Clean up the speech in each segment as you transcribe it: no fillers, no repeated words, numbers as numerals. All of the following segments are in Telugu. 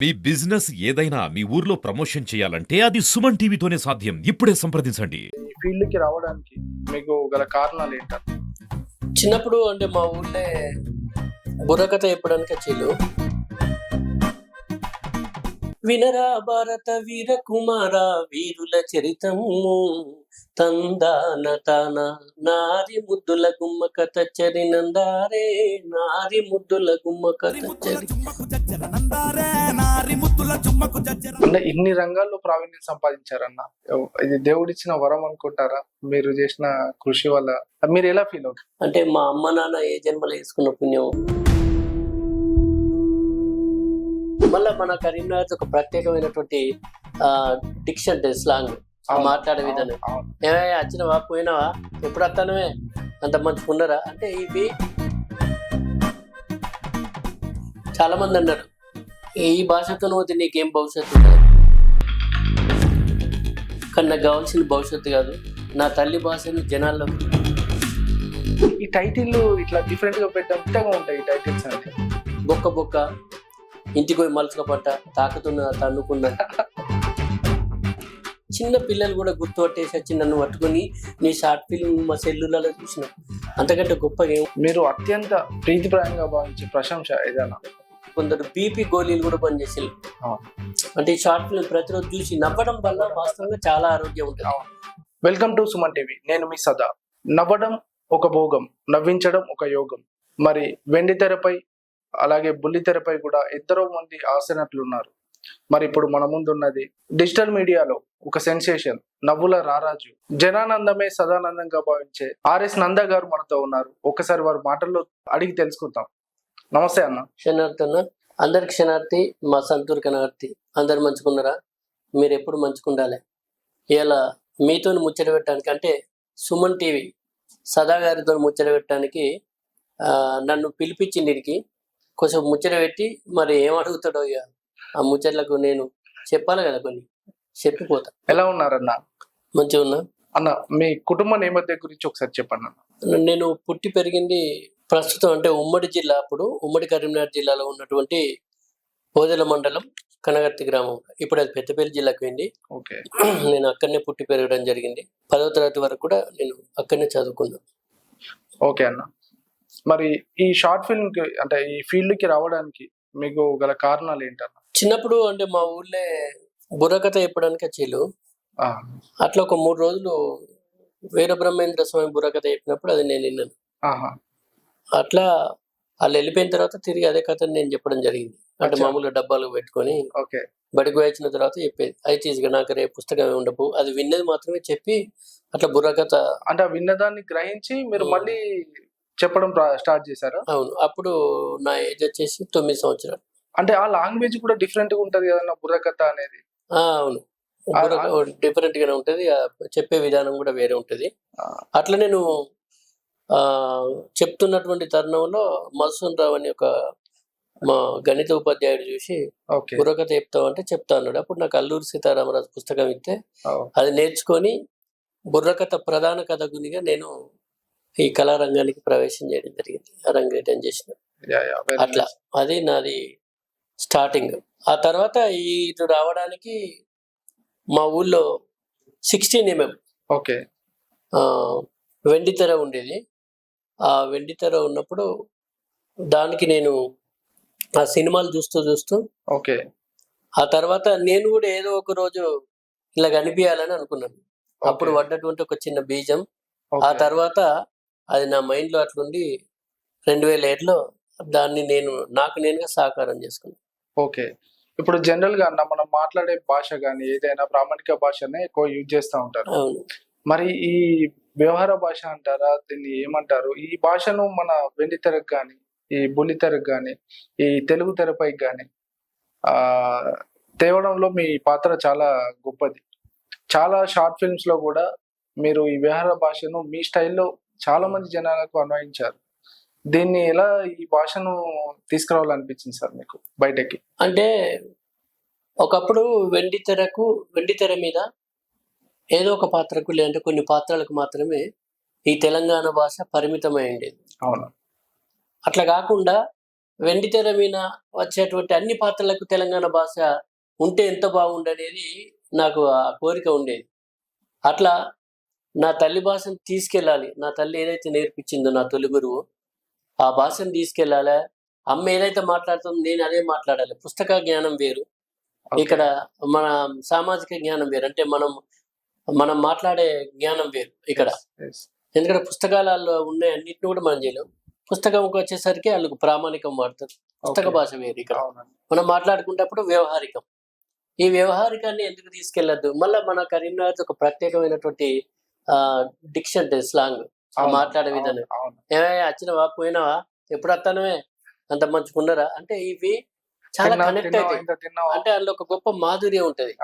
మీ బిజినెస్ ఏదైనా మీ ఊర్లో ప్రమోషన్ చేయాలంటే అది సుమన్ టీవీతోనే సాధ్యం. ఇప్పుడే సంప్రదించండి. ఈ ఫీల్డ్‌కి రావడానికి మీకు గల కారణాలు ఏంటండి? చిన్నప్పుడు అంటే మా ఊళ్ళే బుర్రకథ చెప్పడానికి వచ్చేళ్ళు. వినరా భారత వీర కుమార వీరుల చరితము తందాన తాన నారి ముద్దుల గుమ్మక తచ్చరి నందారే నారి ముద్దుల గుమ్మక తచ్చరి. అంటే ఇన్ని రంగాల్లో ప్రావీణ్యం సంపాదించారన్న. ఇది దేవుడిచ్చిన వరం అనుకుంటారా? మీరు చేసిన కృషి వల్ల మీరు ఎలా ఫీల్ అవుతారు? అంటే మా అమ్మ నాన్న ఏ జన్మలో వేసుకున్న పుణ్యం. మళ్ళీ మన కరీంనగర్ ఒక ప్రత్యేకమైనటువంటి డిక్షన్ స్లాంగ్, మాట్లాడే విధానం. అవును. ఏమయ్యా వచ్చినవా పోయినావా ఎప్పుడు వస్తానవే అంత మంచిగా ఉన్నారా అంటే ఇవి చాలా మంది అన్నారు, ఈ భాషతో పోతే నీకేం భవిష్యత్తు ఉంటుంది. కానీ నాకు కావాల్సిన భవిష్యత్తు కాదు, నా తల్లి భాషను జనాల్లో. ఈ టైటిల్ ఇట్లా డిఫరెంట్ గా పెట్టగా ఉంటాయి ఈ టైటిల్స్ అంటే. బొక్క బొక్క, ఇంటికి పోయి మలుసుక పట్ట, తాకుతున్న తన్నుకున్న. చిన్న పిల్లలు కూడా గుర్తుపట్టేసి వచ్చి నన్ను పట్టుకొని నీ షార్ట్ ఫిల్మ్ మా సెల్లులలో చూసిన. అంతకంటే గొప్పగా ఏం. మీరు అత్యంత ప్రీతిప్రాయంగా భావించే ప్రశంస ఏదైనా? కొందరు బీపీ గోళీలు కూడా పనిచేసేది. అంటే ఈ షార్ట్ ఫిల్మ్ ప్రతిరోజు చూసి నవ్వడం వల్ల వాస్తవంగా చాలా ఆరోగ్యం ఉంటుంది. Welcome to Suman TV. నేను మీ సదా. నవ్వడం ఒక భోగం, నవ్వించడం ఒక యోగం. మరి వెండి తెరపై అలాగే బుల్లి తెరపై కూడా ఎందరో మంది ఆసనట్లు ఉన్నారు. మరి ఇప్పుడు మన ముందు ఉన్నది డిజిటల్ మీడియాలో ఒక సెన్సేషన్, నవ్వుల రారాజు, జనానందమే సదానందంగా భావించే ఆర్ఎస్ నంద గారు మనతో ఉన్నారు. ఒకసారి వారి మాటల్లో అడిగి తెలుసుకుందాం. నమస్తే అన్న. క్షణార్థి అన్న. అందరికి క్షణార్థి, మా సంతూర్ కనార్థి. అందరు మంచుకున్నారా? మీరు ఎప్పుడు మంచుకుండాలి. ఇలా మీతో ముచ్చట పెట్టడానికి అంటే సుమన్ టీవీ సదా గారితో ముచ్చట పెట్టడానికి నన్ను పిలిపించింది. ఇంటికి కొంచెం ముచ్చట పెట్టి మరి ఏం అడుగుతాడో ఇక ఆ ముచ్చట్లకు నేను చెప్పాలి కదా, కొన్ని చెప్పిపోతా. ఎలా ఉన్నారన్న? మంచిగా ఉన్నా అన్న. మీ కుటుంబ నేపథ్యం గురించి ఒకసారి చెప్పండి అన్న. నేను పుట్టి పెరిగింది ప్రస్తుతం అంటే ఉమ్మడి జిల్లా, అప్పుడు ఉమ్మడి కరీంనగర్ జిల్లాలో ఉన్నటువంటి పోదెల మండలం కనగర్తి గ్రామం. ఇప్పుడు అది పెద్దపల్లి జిల్లాకు పోయింది. ఓకే. నేను అక్కడనే పుట్టి పెరగడం జరిగింది. 10వ తరగతి వరకు కూడా నేను అక్కడనే చదువుకున్నా. ఓకే అన్న. మరి ఈ షార్ట్ ఫిల్మ్ కి అంటే ఈ ఫీల్డ్ కి రావడానికి మీకు గల కారణాలు ఏంటన్న? చిన్నప్పుడు అంటే మా ఊళ్ళే బుర్రకథ చెప్పడానికి వచ్చేళ్ళు. అట్లా ఒక 3 రోజులు వీరబ్రహ్మేంద్ర స్వామి బుర్రకథ చెప్పినప్పుడు అది నేను విన్నాను. అట్లా వాళ్ళు వెళ్ళిపోయిన తర్వాత తిరిగి అదే కథను నేను చెప్పడం జరిగింది. అంటే మామూలుగా డబ్బాలు పెట్టుకొని బడికి వచ్చిన తర్వాత చెప్పేది. అయితే ఇక నాకు రేపు పుస్తకం ఉండపు, అది విన్నది మాత్రమే చెప్పి అట్లా బుర్రకథ. అంటే విన్నదాన్ని గ్రహించి మీరు మళ్ళీ చెప్పడం స్టార్ట్ చేశారు? అవును. అప్పుడు నా ఏజ్ వచ్చేసి 9 సంవత్సరాలు. అంటే ఆ లాంగ్వేజ్ కూడా డిఫరెంట్ గా ఉంటది కదా బుర్రకథ అనేది? అవును, డిఫరెంట్ గానే ఉంటది. చెప్పే విధానం కూడా వేరే ఉంటది. అట్లా నేను చెప్తున్నటువంటి తరుణంలో మధుసూన్ రావు అని ఒక మా గణిత ఉపాధ్యాయుడు చూసి బుర్రకథ చెప్తావు అంటే చెప్తా అన్నాడు. అప్పుడు నాకు అల్లూరి సీతారామరాజు పుస్తకం ఇస్తే అది నేర్చుకొని బుర్రకథ ప్రధాన కథకునిగా నేను ఈ కళారంగానికి ప్రవేశం చేయడం జరిగింది. అరంగేటం చేసిన. అట్లా అది నాది స్టార్టింగ్. ఆ తర్వాత ఇటు రావడానికి మా ఊళ్ళో 16mm వెండి తెర ఉండేది. ఆ వెండి తెర ఉన్నప్పుడు దానికి నేను ఆ సినిమాలు చూస్తూ ఆ తర్వాత నేను కూడా ఏదో ఒక రోజు ఇలా కనిపించాలని అనుకున్నాను. అప్పుడు పడ్డటువంటి ఒక చిన్న బీజం. ఆ తర్వాత అది నా మైండ్ లో అట్లుండి 2007లో దాన్ని నాకు నేనుగా సాకారం చేసుకున్నాను. ఓకే. ఇప్పుడు జనరల్ గా అన్న మనం మాట్లాడే భాష గానీ ఏదైనా ప్రామాణిక భాషనే ఎక్కువ యూజ్ చేస్తూ ఉంటారు. అవును. మరి ఈ వ్యవహార భాష అంటారా, దీన్ని ఏమంటారు? ఈ భాషను మన వెండి తెరకు కానీ, ఈ బుల్లి తెరకు కానీ, ఈ తెలుగు తెరపైకి కానీ తేవడంలో మీ పాత్ర చాలా గొప్పది. చాలా షార్ట్ ఫిల్మ్స్ లో కూడా మీరు ఈ వ్యవహార భాషను మీ స్టైల్లో చాలా మంది జనాలకు అన్వయించారు. దీన్ని ఎలా ఈ భాషను తీసుకురావాలనిపించింది సార్ మీకు బయటకి? అంటే ఒకప్పుడు వెండి తెర మీద ఏదో ఒక పాత్రకు లేదంటే కొన్ని పాత్రలకు మాత్రమే ఈ తెలంగాణ భాష పరిమితమై ఉండేది. అవును. అట్లా కాకుండా వెండి తెర మీద వచ్చేటువంటి అన్ని పాత్రలకు తెలంగాణ భాష ఉంటే ఎంత బాగుండనేది నాకు ఆ కోరిక ఉండేది. అట్లా నా తల్లి భాషను తీసుకెళ్ళాలి. నా తల్లి ఏదైతే నేర్పించిందో నా తొలి గురువు, ఆ భాషను తీసుకెళ్ళాలి. అమ్మ ఏదైతే మాట్లాడుతుందో నేను అదే మాట్లాడాలి. పుస్తక జ్ఞానం వేరు, ఇక్కడ మన సామాజిక జ్ఞానం వేరు. అంటే మనం మాట్లాడే జ్ఞానం వేరు ఇక్కడ. ఎందుకంటే పుస్తకాలలో ఉన్న అన్నిటిని కూడా మనం చేయలేం. పుస్తకంకి వచ్చేసరికి వాళ్ళకు ప్రామాణికం వాడతారు. పుస్తక భాష వేరు ఇక్కడ. మనం మాట్లాడుకునేటప్పుడు వ్యవహారికం. ఈ వ్యవహారికాన్ని ఎందుకు తీసుకెళ్లొద్దు? మళ్ళీ మన కరీంనగర్ ఒక ప్రత్యేకమైనటువంటి డిక్షన్ స్లాంగ్, మాట్లాడే విధానం. ఏమయ్యా వచ్చినవా, పోయినావా, ఎప్పుడు వస్తానవే, అంత మంచుకున్నారా అంటే ఇవి చాలా కనెక్ట్ అవుతాయి. అంటే అందులో ఒక గొప్ప మాధుర్యం ఉంటది.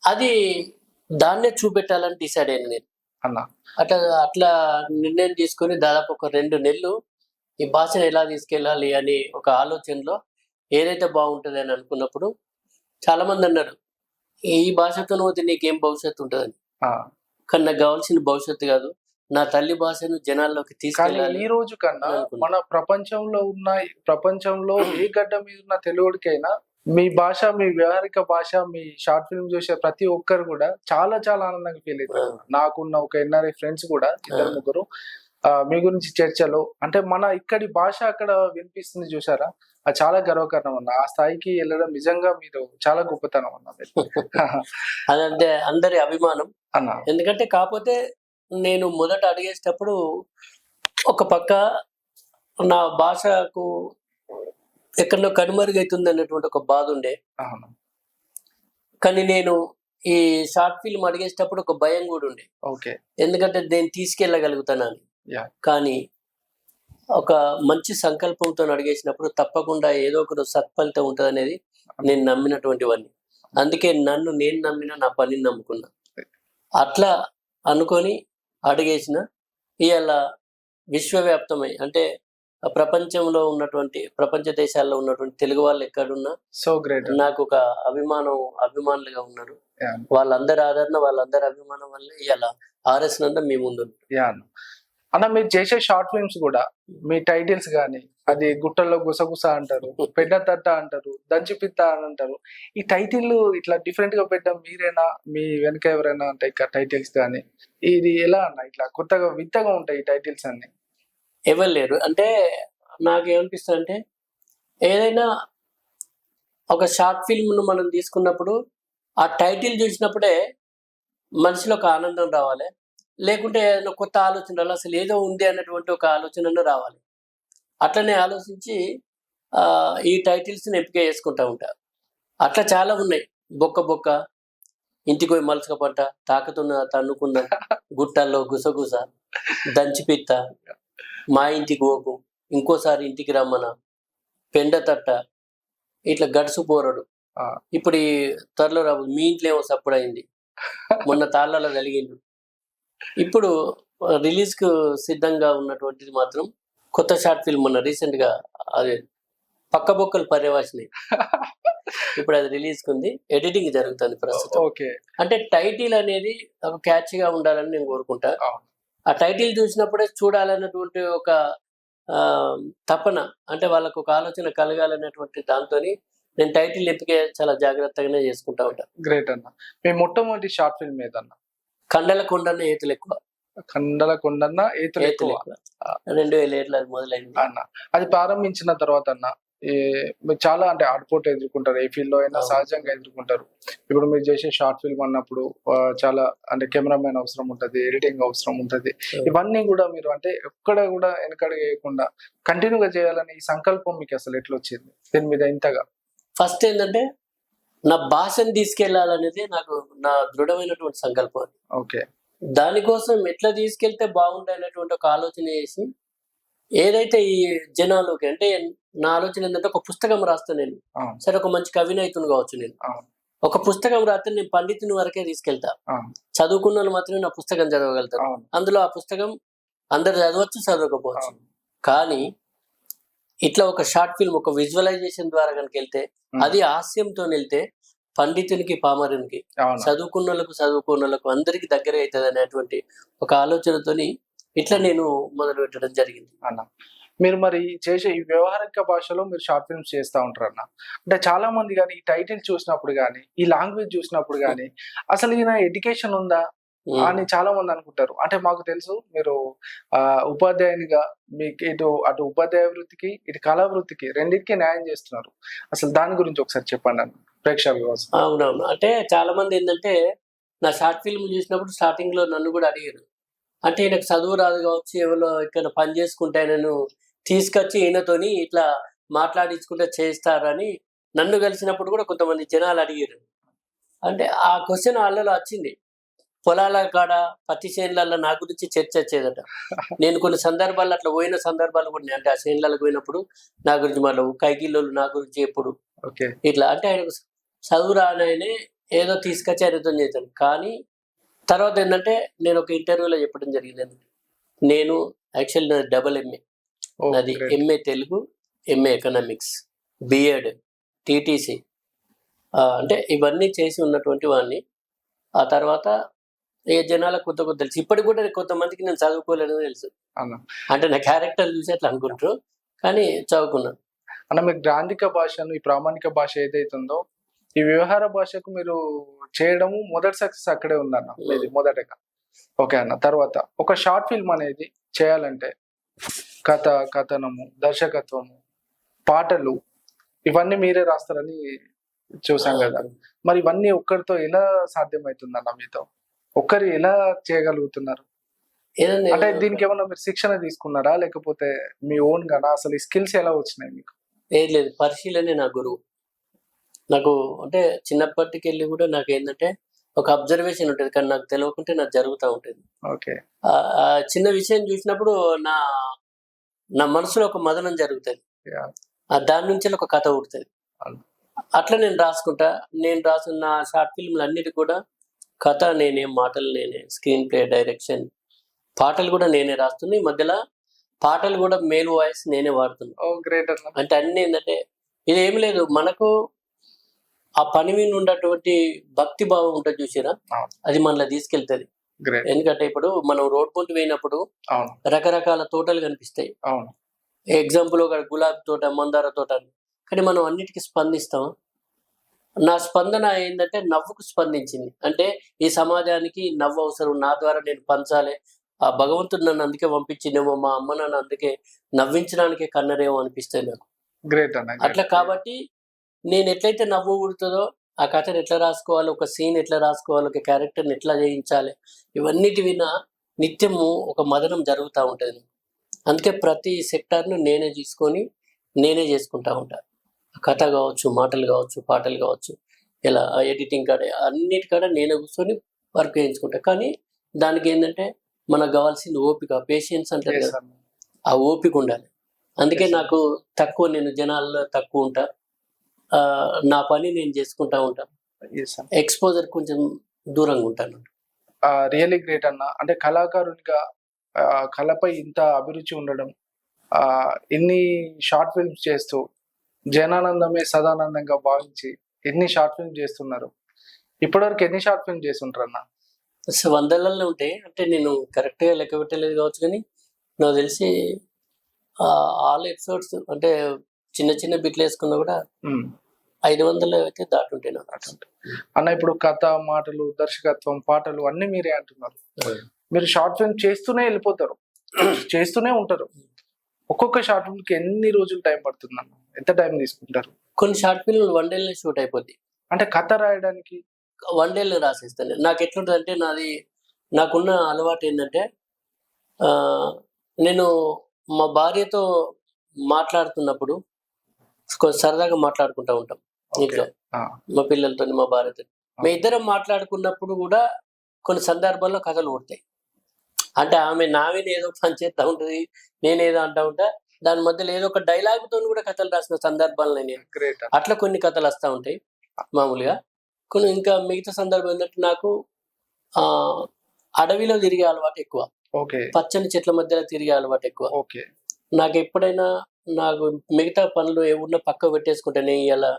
అది దాన్నే చూపెట్టాలని డిసైడ్ అయ్యాను నేను. అట్లా నిర్ణయం తీసుకొని దాదాపు ఒక 2 నెలలు ఈ భాషను ఎలా తీసుకెళ్ళాలి అని ఒక ఆలోచనలో ఏదైతే బాగుంటుంది అని అనుకున్నప్పుడు చాలా మంది అన్నారు, ఈ భాషతో పోతే నీకేం భవిష్యత్తు ఉంటుందని. కానీ నాకు కావాల్సిన భవిష్యత్తు కాదు, నా తల్లి భాషను జనాల్లోకి తీసుకెళ్ళాలి. ఈ రోజు కన్నా మన ప్రపంచంలో ఏ గడ్డ మీద ఉన్న తెలుగుడికైనా మీ భాష, మీ వ్యవహారిక భాష, మీ షార్ట్ ఫిల్మ్ చూసే ప్రతి ఒక్కరు కూడా చాలా చాలా ఆనందంగా ఫీల్ అవుతారు. నాకున్న ఒక ఎన్ఆర్ఐ ఫ్రెండ్స్ కూడా 2-3 మీ గురించి చర్చలో అంటే మన ఇక్కడి భాష అక్కడ వినిపిస్తుంది చూసారా, అది చాలా గర్వకారణం అన్న. ఆ స్థాయికి వెళ్ళడం నిజంగా మీరు చాలా గొప్పతనం అన్న. అదంటే అందరి అభిమానం అన్న. ఎందుకంటే కాకపోతే నేను మొదట అడిగేటప్పుడు ఒక పక్క నా భాషకు ఎక్కడో కనుమరుగైతుంది అన్నటువంటి ఒక బాధ ఉండే. కానీ నేను ఈ షార్ట్ ఫిల్మ్ అడిగేటప్పుడు ఒక భయం కూడా ఉండే. ఎందుకంటే నేను తీసుకెళ్ళగలుగుతానని. కానీ ఒక మంచి సంకల్పంతో అడిగేసినప్పుడు తప్పకుండా ఏదో ఒక సత్ఫలితం ఉంటుంది అనేది నేను నమ్మినటువంటి వాడిని. అందుకే నేను నమ్మిన నా పనిని నమ్ముకున్నా. అట్లా అనుకొని అడిగేసిన ఇవాళ విశ్వవ్యాప్తమై అంటే ప్రపంచంలో ఉన్నటువంటి ప్రపంచ దేశాల్లో ఉన్నటువంటి తెలుగు వాళ్ళు ఎక్కడున్నా సో గ్రేట్, నాకు ఒక అభిమానులుగా ఉన్నారు. వాళ్ళందరి ఆదరణ, వాళ్ళందరి అభిమానం వల్ల ఇవాళ RS నందా మీ ముందు అన్న. మీరు చేసే షార్ట్ ఫిల్మ్స్ కూడా మీ టైటిల్స్ గానీ, అది గుట్టల్లో గుసగుస అంటారు, పెద్ద తట్ట అంటారు, దంచిపిత్త అని అంటారు. ఈ టైటిల్ ఇట్లా డిఫరెంట్ గా పెట్టడం మీరేనా, మీ వెనక ఎవరైనా ఉంటాయి టైటిల్స్ కానీ? ఇది ఎలా అన్న, ఇట్లా కొత్తగా వింతగా ఉంటాయి ఈ టైటిల్స్ అన్ని? ఎవరు లేరు. అంటే నాకేమనిపిస్తుంది అంటే ఏదైనా ఒక షార్ట్ ఫిల్మ్ను మనం తీసుకున్నప్పుడు ఆ టైటిల్ చూసినప్పుడే మనిషిలో ఒక ఆనందం రావాలి, లేకుంటే కొత్త ఆలోచన రావాలి, అసలు ఏదో ఉంది అన్నటువంటి ఒక ఆలోచన రావాలి. అట్లనే ఆలోచించి ఈ టైటిల్స్ని ఎంపిక చేసుకుంటా ఉంటా. అట్లా చాలా ఉన్నాయి. బొక్క, ఇంటికి పోయి మలుసుక పట్ట, తాకుతున్న తన్నుకున్న, గుట్టల్లో గుసగుస, దంచిపిత్త, మా ఇంటికి పోకు, ఇంకోసారి ఇంటికి రమ్మన, పెండ తట్ట, ఇట్లా గడుసు పోరడు. ఇప్పుడు ఈ త్వరలో రాబోదు, మీ ఇంట్లో ఏమో సప్పుడు అయింది, మొన్న తాళ్ళలో కలిగిండు. ఇప్పుడు రిలీజ్ కు సిద్ధంగా ఉన్నటువంటిది మాత్రం కొత్త షార్ట్ ఫిల్మ్ ఉన్న రీసెంట్ గా అది పక్క బొక్కలు పర్యవాసినాయి. ఇప్పుడు అది రిలీజ్ కుంది, ఎడిటింగ్ జరుగుతుంది ప్రస్తుతం. అంటే టైటిల్ అనేది ఒక క్యాచ్గా ఉండాలని నేను కోరుకుంటా. ఆ టైటిల్ చూసినప్పుడే చూడాలన్నటువంటి ఒక తపన, అంటే వాళ్ళకు ఒక ఆలోచన కలగాలన్నటువంటి దాంతో నేను టైటిల్ ఎంపిక చాలా జాగ్రత్తగానే చేసుకుంటా ఉంటాను. గ్రేట్ అన్న. మీ మొట్టమొదటి షార్ట్ ఫిల్మ్ ఏదన్నా? కండలకొండన్న ఏతులు ఎక్కువ. కండలకొండన్న ఏతులు ఎక్కువ 2007 అది మొదలైంది అన్న. అది ప్రారంభించిన తర్వాత అన్న మీరు చాలా అంటే ఆటుపోటు ఎదుర్కొంటారు, ఏ ఫీల్డ్ లో అయినా సహజంగా ఎదుర్కొంటారు. ఇప్పుడు మీరు చేసే షార్ట్ ఫిల్మ్ అన్నప్పుడు చాలా అంటే కెమెరామెన్ అవసరం ఉంటది, ఎడిటింగ్ అవసరం ఉంటది. ఇవన్నీ కూడా మీరు అంటే ఎక్కడ కూడా వెనకడ వేయకుండా కంటిన్యూగా చేయాలని ఈ సంకల్పం మీకు అసలు ఎట్లా వచ్చింది దీని మీద ఇంతగా? ఫస్ట్ ఏంటంటే నా భాషను తీసుకెళ్లాలనేది నాకు నా దృఢమైనటువంటి సంకల్పం. దానికోసం ఎట్లా తీసుకెళ్తే బాగుంటుంది అనేటువంటి ఒక ఆలోచన చేసి, ఏదైతే ఈ జనాలకి అంటే నా ఆలోచన ఏంటంటే ఒక పుస్తకం రాస్తాను నేను. సరే, ఒక మంచి కవినైతుని కావచ్చు, నేను ఒక పుస్తకం రాస్తే నేను పండితుని వరకే తీసుకెళ్తా. చదువుకున్న వాళ్ళు మాత్రమే నా పుస్తకం చదవగలుగుతారు. అందులో ఆ పుస్తకం అందరు చదవచ్చు, చదవకపోవచ్చు. కానీ ఇట్లా ఒక షార్ట్ ఫిల్మ్, ఒక విజువలైజేషన్ ద్వారా కనుక వెళ్తే, అది హాస్యంతో వెళ్తే పండితునికి, పామరునికి, చదువుకున్నలకు అందరికి దగ్గర అవుతుంది అనేటువంటి ఒక ఆలోచనతోని ఇట్లా నేను మొదలు పెట్టడం జరిగింది అన్న. మీరు మరి చేసే ఈ వ్యవహారిక భాషలో మీరు షార్ట్ ఫిల్మ్స్ చేస్తా ఉంటారన్న. అంటే చాలా మంది గాని ఈ టైటిల్ చూసినప్పుడు గాని, ఈ లాంగ్వేజ్ చూసినప్పుడు గాని అసలు ఈయన ఎడ్యుకేషన్ ఉందా? అని చాలా మంది అనుకుంటారు. అంటే మాకు తెలుసు మీరు ఉపాధ్యాయునిగా మీకు అటు ఉపాధ్యాయ వృత్తికి, ఇటు కళా వృత్తికి రెండిటికి న్యాయం చేస్తున్నారు. అసలు దాని గురించి ఒకసారి చెప్పండి అన్న ప్రేక్షకుల కోసం. అవునవును. అంటే చాలా మంది ఏంటంటే నా షార్ట్ ఫిల్మ్ చూసినప్పుడు స్టార్టింగ్ లో నన్ను కూడా అడిగారు. అంటే ఈయనకు చదువు రాదు కావచ్చు, ఎవరో ఇక్కడ పని చేసుకుంటే నేను తీసుకొచ్చి ఈయనతోని ఇట్లా మాట్లాడించుకుంటే చేస్తారని నన్ను కలిసినప్పుడు కూడా కొంతమంది జనాలు అడిగారు. అంటే ఆ క్వశ్చన్ వాళ్ళలో వచ్చింది. పొలాల కాడ పత్తి చేనులలో నా గురించి చర్చ వచ్చేదట. నేను కొన్ని సందర్భాల్లో అట్లా పోయిన సందర్భాలు కూడా ఉన్నాయి. అంటే ఆ చేనులకు పోయినప్పుడు నా గురించి మళ్ళీ కైకిల్లోలు నా గురించి ఎప్పుడు ఇట్లా అంటే ఆయనకు చదువు రానైనా ఏదో తీసుకొచ్చి ఆయనతో చేశాను. కానీ తర్వాత ఏంటంటే నేను ఒక ఇంటర్వ్యూలో చెప్పడం జరిగింది. నేను యాక్చువల్ నాది డబుల్ ఎంఏ, నాది MA Telugu, MA economics, BEd, TTC, అంటే ఇవన్నీ చేసి ఉన్నటువంటి వాడిని. ఆ తర్వాత ఏ జనాలకు కొత్త తెలుసు. ఇప్పటికి కూడా కొంతమందికి నేను చదువుకోలేదని తెలుసు. అంటే నా క్యారెక్టర్ చూసి అట్లా అనుకుంటారు, కానీ చదువుకున్నాను. అన్న మీకు గ్రాంధిక భాషను, ఈ ప్రామాణిక భాష ఏదైతే ఉందో ఈ వ్యవహార భాషకు మీరు చేయడము మొదటి సక్సెస్ అక్కడే ఉందన్న ఇది మొదటగా. ఓకే అన్న. తర్వాత ఒక షార్ట్ ఫిల్మ్ అనేది చేయాలంటే కథ, కథనము, దర్శకత్వము, పాటలు ఇవన్నీ మీరే రాస్తారని చూసాం కదా. మరి ఇవన్నీ ఒక్కరితో ఎలా సాధ్యమవుతుందన్న? మీతో ఒక్కరు ఎలా చేయగలుగుతున్నారు? అంటే దీనికి ఏమన్నా మీరు శిక్షణ తీసుకున్నారా, లేకపోతే మీ ఓన్ గానా? అసలు ఈ స్కిల్స్ ఎలా వచ్చినాయి మీకు? ఏం లేదు, పరిశీలనే నా గురువు. నాకు అంటే చిన్నప్పటికి వెళ్ళి కూడా నాకు ఏంటంటే ఒక అబ్జర్వేషన్ ఉంటుంది, కానీ నాకు తెలియకుంటే నాకు జరుగుతూ ఉంటుంది. ఓకే. చిన్న విషయం చూసినప్పుడు నా నా మనసులో ఒక మదనం జరుగుతుంది. దాని నుంచి ఒక కథ పుడుతుంది. అట్లా నేను రాసుకుంటా. నేను రాసిన షార్ట్ ఫిల్మ్లు అన్నిటి కూడా కథ నేనే, మాటలు నేనే, స్క్రీన్ ప్లే, డైరెక్షన్, పాటలు కూడా నేనే రాస్తున్నా. ఈ మధ్యలో పాటలు కూడా మేల్ వాయిస్ నేనే వాడుతున్నా. అంటే అన్ని ఏంటంటే ఇది ఏమి లేదు, మనకు ఆ పని మీద ఉన్నటువంటి భక్తి భావం ఉంటుంది చూసిరా, అది మనలో తీసుకెళ్తుంది. ఎందుకంటే ఇప్పుడు మనం రోడ్ పొంటి పోయినప్పుడు రకరకాల తోటలు కనిపిస్తాయి. ఎగ్జాంపుల్ ఒక గులాబీ తోట, మందార తోట, కానీ మనం అన్నిటికీ స్పందిస్తాం. నా స్పందన ఏంటంటే నవ్వుకు స్పందించింది. అంటే ఈ సమాజానికి నవ్వు అవసరం, నా ద్వారా నేను పంచాలి, ఆ భగవంతుడు నన్ను అందుకే పంపించిందేమో, మా అమ్మ నన్ను అందుకే నవ్వించడానికే కన్నరేమో అనిపిస్తాయి నాకు. గ్రేట్ అన్న. అట్లా కాబట్టి నేను ఎట్లయితే నవ్వు పుడుతుందో ఆ కథను ఎట్లా రాసుకోవాలి, ఒక సీన్ ఎట్లా రాసుకోవాలి, ఒక క్యారెక్టర్ని ఎట్లా చేయించాలి, ఇవన్నిటి వినా నిత్యము ఒక మదనం జరుగుతూ ఉంటుంది. అందుకే ప్రతి సెక్టార్ను నేనే తీసుకొని నేనే చేసుకుంటా ఉంటాను. కథ కావచ్చు, మాటలు కావచ్చు, పాటలు కావచ్చు, ఇలా ఎడిటింగ్ కాడ అన్నిటికాడ నేనే కూర్చొని వర్క్ చేయించుకుంటా. కానీ దానికి ఏంటంటే మనకు కావాల్సింది ఓపిక, పేషెన్స్ అంటారు కదా, ఆ ఓపిక ఉండాలి. అందుకే నాకు తక్కువ, నేను జనాల్లో తక్కువ ఉంటా, నా పని నేను చేసుకుంటా ఉంటాను. ఎక్స్పోజర్ కొంచెం దూరంగా ఉంటాను. రియల్లీ గ్రేట్ అన్న. అంటే కళాకారునిగా కళపై ఇంత అభిరుచి ఉండడం, ఇన్ని షార్ట్ ఫిల్మ్స్ చేస్తూ జనానందమే సదానందంగా భావించి ఎన్ని షార్ట్ ఫిల్మ్ చేస్తున్నారు. ఇప్పటివరకు ఎన్ని షార్ట్ ఫిల్మ్ చేస్తుంటారు అన్న? వందలలో ఉంటాయి. అంటే నేను కరెక్ట్గా లెక్క పెట్టలేదు కావచ్చు, కానీ నాకు తెలిసి ఆల్ ఎపిసోడ్స్ అంటే చిన్న చిన్న బిట్లు వేసుకున్నా కూడా 500 అయితే దాటుంటాయి నాకు. అన్న ఇప్పుడు కథ, మాటలు, దర్శకత్వం, పాటలు అన్ని మీరే అంటున్నారు. మీరు షార్ట్ ఫిల్మ్ చేస్తూనే వెళ్ళిపోతారు, చేస్తూనే ఉంటారు. ఒక్కొక్క షార్ట్ ఫిల్మ్ కి ఎన్ని రోజులు టైం పడుతుంది అన్న? ఎంత టైం తీసుకుంటారు? కొన్ని షార్ట్ ఫిల్మ్లు 1 డేలో షూట్ అయిపోద్ది. అంటే కథ రాయడానికి 1 డేలో రాసేస్తాను. నాకు ఎట్లుంటుంది అంటే నాకున్న అలవాటు ఏంటంటే నేను మా భార్యతో మాట్లాడుతున్నప్పుడు సరదాగా మాట్లాడుకుంటూ ఉంటాం ఇంట్లో, మా పిల్లలతో, మా భార్యతో. మీ ఇద్దరం మాట్లాడుకున్నప్పుడు కూడా కొన్ని సందర్భాల్లో కథలు పుడతాయి. అంటే ఆమె నావిని ఏదో పని చేస్తూ ఉంటుంది, నేనేదో అంటూ ఉంటా, దాని మధ్యలో ఏదో ఒక డైలాగుతో కూడా కథలు రాసిన సందర్భాలు నేను. అట్లా కొన్ని కథలు వస్తూ ఉంటాయి మామూలుగా. కొన్ని ఇంకా మిగతా సందర్భం ఏంటంటే నాకు అడవిలో తిరిగే అలవాటు ఎక్కువ, పచ్చని చెట్ల మధ్యలో తిరిగే అలవాటు ఎక్కువ. నాకు ఎప్పుడైనా నాకు మిగతా పనులు ఏమున్నా పక్క పెట్టేసుకుంటే, నేను ఇలా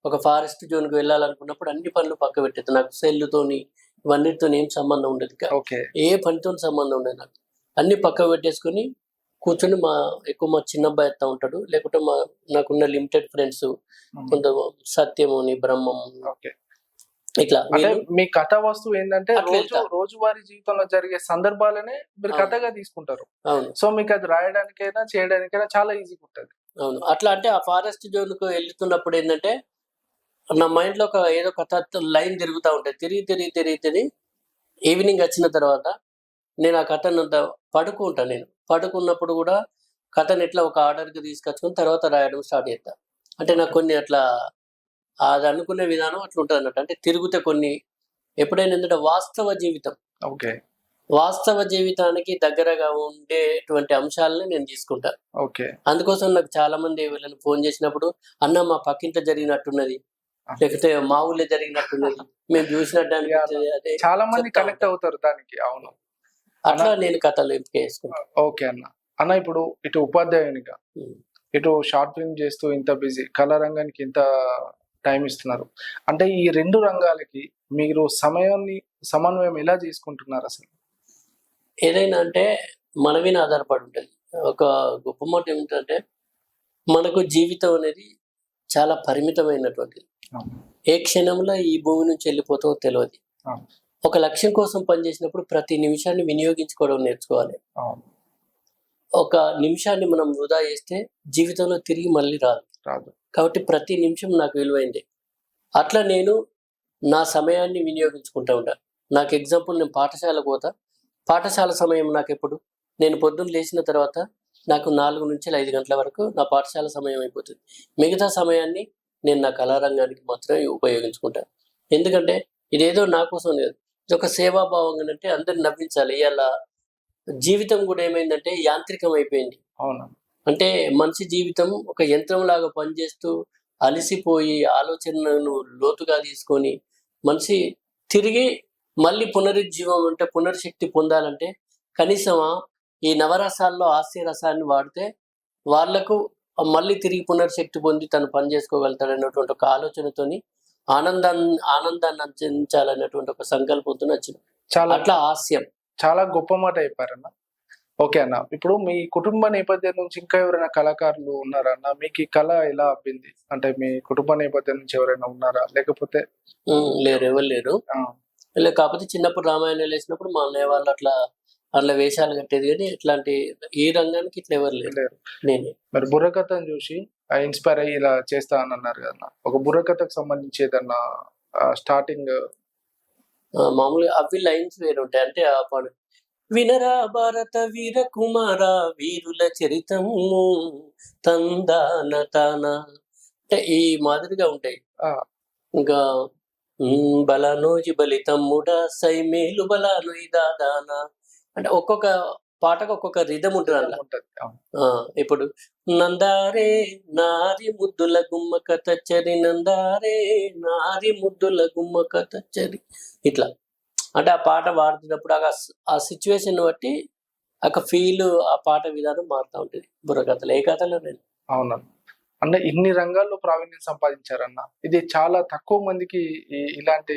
ఒక ఫారెస్ట్ జోన్కి వెళ్ళాలనుకున్నప్పుడు అన్ని పనులు పక్క పెట్టేది. నాకు సెల్లుతోని ఇవన్నిటితో ఏం సంబంధం ఉండదు, ఏ పనితో సంబంధం ఉండదు. నాకు అన్ని పక్క పెట్టేసుకొని కూర్చొని ఎక్కువ మా చిన్న అబ్బాయి ఎత్తా ఉంటాడు, లేకుంటే నాకున్న లిమిటెడ్ ఫ్రెండ్స్ కొంత సత్యముని, బ్రహ్మం, ఓకే. ఇట్లా అంటే వీళ్ళు మీ కథ వస్తువు ఏంటంటే అట్లా వెళ్తా. రోజువారీ జీవితంలో జరిగే సందర్భాలనే మీరు అవును. కథగా తీసుకుంటారు. అవును సో మీకు అది రాయడానికైనా చేయడానికైనా చాలా ఈజీగా ఉంటుంది. అవును అట్లా. అంటే ఆ ఫారెస్ట్ జోన్కు వెళ్తున్నప్పుడు ఏంటంటే నా మైండ్ లో ఏదో కథ లైన్ తిరుగుతూ ఉంటాయి. తిరిగి ఈవినింగ్ వచ్చిన తర్వాత నేను ఆ కథను అంతా పడుకుంటాను. నేను పడుకున్నప్పుడు కూడా కథను ఎట్లా ఒక ఆర్డర్కి తీసుకొచ్చుకొని తర్వాత రాయడం స్టార్ట్ చేస్తా. అంటే నాకు కొన్ని అట్లా అది అనుకునే విధానం అట్లా ఉంటుంది అన్నట్టు. అంటే తిరుగుతే కొన్ని ఎప్పుడైనా ఏంటంటే ఓకే. వాస్తవ జీవితానికి దగ్గరగా ఉండేటువంటి అంశాలని నేను తీసుకుంటాను. ఓకే. అందుకోసం నాకు చాలా మంది వీళ్ళని ఫోన్ చేసినప్పుడు, అన్న మా పక్కింట జరిగినట్టున్నది, లేకపోతే మా ఊళ్ళో జరిగినట్టున్నది, మేము చూసినట్టు అనిపించేది, అదే చాలా మంది చెప్తా కనెక్ట్ ఉంటారు. అవుతారు దానికి. అవును. అట్లా నేను కథలు ఎంపిక చేసుకుంటాను. ఓకే అన్న. అన్న ఇప్పుడు ఇటు ఉపాధ్యాయునిగా, ఇటు షార్ట్ ఫిల్మ్ చేస్తూ ఇంత బిజీ, కళా రంగానికి ఇంత టైం ఇస్తున్నారు. అంటే ఈ 2 రంగాలకి మీరు సమయాన్ని సమన్వయం ఎలా చేసుకుంటున్నారు అసలు? ఏదైనా అంటే మన మీద ఆధారపడి ఉంటుంది. ఒక గొప్ప మాట ఏమిటంటే మనకు జీవితం అనేది చాలా పరిమితమైనటువంటిది. అవును. ఏ క్షణంలో ఈ భూమి నుంచి వెళ్ళిపోతామో తెలియదు. అవును. ఒక లక్ష్యం కోసం పనిచేసినప్పుడు ప్రతి నిమిషాన్ని వినియోగించుకోవడం నేర్చుకోవాలి. అవును. ఒక నిమిషాన్ని మనం వృధా చేస్తే జీవితంలో తిరిగి మళ్ళీ రాదు. కాబట్టి ప్రతి నిమిషం నాకు విలువైంది. అట్లా నేను నా సమయాన్ని వినియోగించుకుంటా ఉంటా. నాకు ఎగ్జాంపుల్, నేను పాఠశాలకు పోతా. పాఠశాల సమయం నాకెప్పుడు, నేను పొద్దున్న లేచిన తర్వాత నాకు 4 నుంచి 5 గంటల వరకు నా పాఠశాల సమయం అయిపోతుంది. మిగతా సమయాన్ని నేను నా కళారంగానికి మాత్రమే ఉపయోగించుకుంటాను. ఎందుకంటే ఇదేదో నా కోసం లేదు, ఇది ఒక సేవాభావంగా. అంటే అందరిని నవ్వించాలి. ఇలా జీవితం కూడా ఏమైందంటే యాంత్రికం అయిపోయింది. అవును. అంటే మనిషి జీవితం ఒక యంత్రంలాగా పనిచేస్తూ అలసిపోయి ఆలోచనలను లోతుగా తీసుకొని మనిషి తిరిగి మళ్ళీ పునరుజ్జీవం అంటే పునర్శక్తి పొందాలంటే కనీసం ఈ నవరసాల్లో హాస్య రసాన్ని వాడితే వాళ్లకు మళ్ళీ తిరిగి పునర్శక్తి పొంది తను పని చేసుకోగలుగుతాడన్నటువంటి ఒక ఆలోచనతోని ఆనందాన్ని అందించాలన్నటువంటి ఒక సంకల్పంతో వచ్చింది. అట్లా హాస్యం చాలా గొప్ప మాట చెప్పారన్న. ఓకే అన్న. ఇప్పుడు మీ కుటుంబ నేపథ్యం నుంచి ఇంకా ఎవరైనా కళాకారులు ఉన్నారా అన్న? మీకు ఈ కళ ఎలా అబ్బింది? అంటే మీ కుటుంబ నేపథ్యం నుంచి ఎవరైనా ఉన్నారా? లేకపోతే లేరు, ఎవరు లేరు. కాకపోతే చిన్నప్పుడు రామాయణాలు వేసినప్పుడు మా అన్నయ్య వాళ్ళు అట్లా వేషాలు కట్టేది, కానీ ఇట్లాంటి ఈ రంగానికి ఇట్లా ఎవరు లేరు. నేనే. మరి బుర్రకథను చూసి ఇన్స్పైర్ అయ్యి ఇలా చేస్తా అని అన్నారు కదా, ఒక బుర్రకథకు సంబంధించి ఏదన్నా స్టార్టింగ్ మామూలుగా అవి లైన్స్ వేరు ఉంటాయి. అంటే ఆ పాడు, వినరా భారత వీర కుమార వీరుల చరితము తందాన తాన, అంటే ఈ మాదిరిగా ఉంటాయి. ఇంకా బలానోజి బలి తమ్ముడా సైమేలు బలానోయి దాదానా, అంటే ఒక్కొక్క పాటకు ఒక్కొక్క రిధం ఉంటుంది అలా. ఇప్పుడు నందారే నారి ముద్దుల గుమ్మ కథచ్చరి, నందారే నారి ముద్దుల గుమ్మ కథచ్చరి, ఇట్లా. అంటే ఆ పాట పాడుతున్నప్పుడు ఆ సిచ్యువేషన్ బట్టి ఒక ఫీల్, ఆ పాట విధానం మారుతూ ఉంటుంది బుర్రకథలు. ఏ కథలో నేను. అవునా అంటే ఇన్ని రంగాల్లో ప్రావీణ్యం సంపాదించారన్న. ఇది చాలా తక్కువ మందికి ఇలాంటి,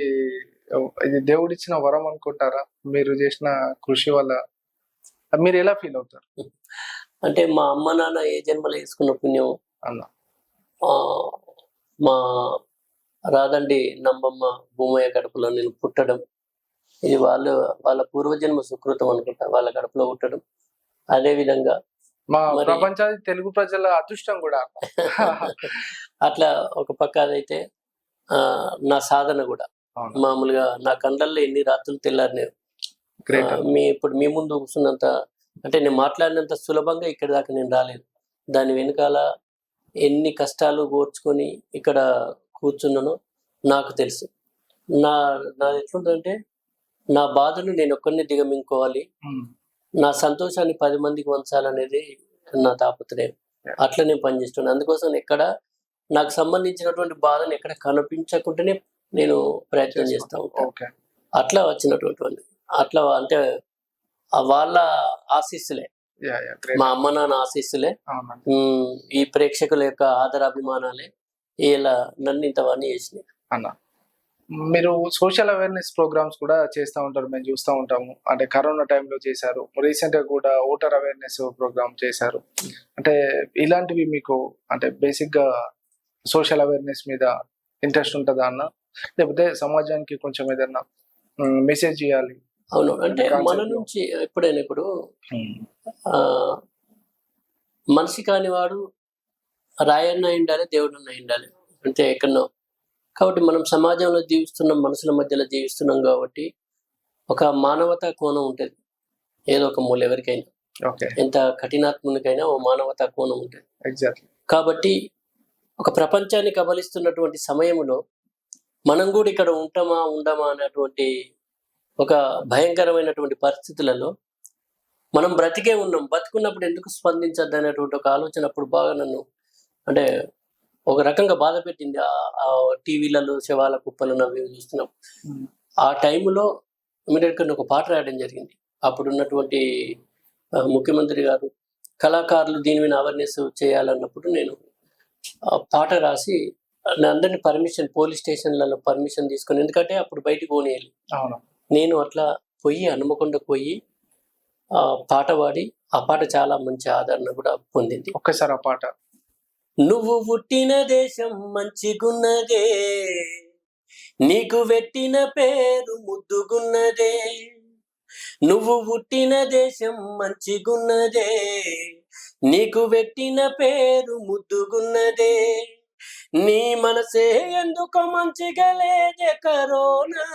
ఇది దేవుడిచ్చిన వరం అనుకుంటారా? మీరు చేసిన కృషి వల్ల మీరు ఎలా ఫీల్ అవుతారు? అంటే మా అమ్మ నాన్న ఏ జన్మలో వేసుకున్న పుణ్యం అన్న. మా రాదండి నమ్మమ్మ భూమయ్య కడుపులో నేను పుట్టడం, ఇది వాళ్ళ పూర్వజన్మ సుకృతం అనుకుంటా, వాళ్ళ కడుపులో పుట్టడం. అదే విధంగా మా ప్రపంచానికి తెలుగు ప్రజల అదృష్టం కూడా. అట్లా ఒక పక్క అదైతే నా సాధన కూడా. మామూలుగా నా కళ్ళల్లో ఎన్ని రాత్రులు తెల్లారినాయి. ఇప్పుడు మీ ముందు కూర్చున్నంత, అంటే నేను మాట్లాడినంత సులభంగా ఇక్కడి దాకా నేను రాలేదు. దాని వెనకాల ఎన్ని కష్టాలు ఇక్కడ కూర్చున్నానో నాకు తెలుసు. నాది ఎట్లుంటుందంటే, నా బాధను నేను ఒక్కరిని దిగమింగుకోవాలి, నా సంతోషాన్ని 10 మందికి వంచాలనేది నా తాపత్రయం. అట్లా నేను పనిచేస్తున్నాను. అందుకోసం ఎక్కడ నాకు సంబంధించినటువంటి బాధను ఎక్కడ కనిపించకుండానే నేను ప్రయత్నం చేస్తా ఉంటాను. అట్లా వచ్చినటువంటి అట్లా అంటే వాళ్ళ ఆశీస్సులే, మా అమ్మ నాన్న ఆశీస్సులే, ఈ ప్రేక్షకుల యొక్క ఆదరాభిమానాలే ఇలా నన్ను ఇంతవన్నీ చేసినాయి అన్న. మీరు సోషల్ అవేర్నెస్ ప్రోగ్రామ్స్ కూడా చేస్తూ ఉంటారు, మేము చూస్తూ ఉంటాము. అంటే కరోనా టైంలో చేశారు, రీసెంట్గా కూడా ఓటర్ అవేర్నెస్ ప్రోగ్రామ్ చేశారు. అంటే ఇలాంటివి మీకు అంటే బేసిక్గా సోషల్ అవేర్నెస్ మీద ఇంట్రెస్ట్ ఉంటుందా అన్న, లేకపోతే సమాజానికి కొంచెం ఏదన్నా మెసేజ్ చేయాలి? అవును, అంటే మన కాన్సెప్ట్ లో నుంచి ఎప్పుడైనా ఇప్పుడు ఆ, మనిషి కానివాడు రాయన్న ఉండాలి, దేవుడన్న ఉండాలి, అంటే ఎక్కడో. కాబట్టి మనం సమాజంలో జీవిస్తున్నాం, మనుషుల మధ్యలో జీవిస్తున్నాం కాబట్టి ఒక మానవతా కోణం ఉంటుంది ఏదో ఒక మూల ఎవరికైనా. ఓకే, ఎంత కఠినాత్మునికైనా ఓ మానవతా కోణం ఉంటుంది. ఎగ్జాక్ట్లీ. కాబట్టి ఒక ప్రపంచాన్ని కబలిస్తున్నటువంటి సమయంలో మనం కూడా ఇక్కడ ఉంటామా ఉండమా అనేటువంటి ఒక భయంకరమైనటువంటి పరిస్థితులలో మనం బ్రతికే ఉన్నాం. బతుకున్నప్పుడు ఎందుకు స్పందించద్దు అనేటువంటి ఒక ఆలోచన అప్పుడు బాగా నన్ను అంటే ఒక రకంగా బాధ పెట్టింది. ఆ టీవీలలో శవాల కుప్పలు నవ్వి చూస్తున్నాం. ఆ టైంలో ఇమీడియట్గా ఒక పాట రాయడం జరిగింది. అప్పుడు ఉన్నటువంటి ముఖ్యమంత్రి గారు కళాకారులు దీని మీద అవేర్నెస్ చేయాలన్నప్పుడు నేను ఆ పాట రాసి అందరినీ పర్మిషన్, పోలీస్ స్టేషన్లలో పర్మిషన్ తీసుకొని, ఎందుకంటే అప్పుడు బయటికి పోనీయాలి. నేను అట్లా పోయి హనుమకొండకు పోయి ఆ పాట పాడి, ఆ పాట చాలా మంచి ఆదరణ కూడా పొందింది. ఒక్కసారి ఆ పాట. నువ్వు పుట్టిన దేశం మంచిగున్నదే, నీకు పెట్టిన పేరు ముద్దుగున్నదే. నువ్వు పుట్టిన దేశం మంచిగున్నదే, నీకు పెట్టిన పేరు ముద్దుగున్నదే. నీ మనసే ఎందుకు మంచిగా లేదే కరోనా,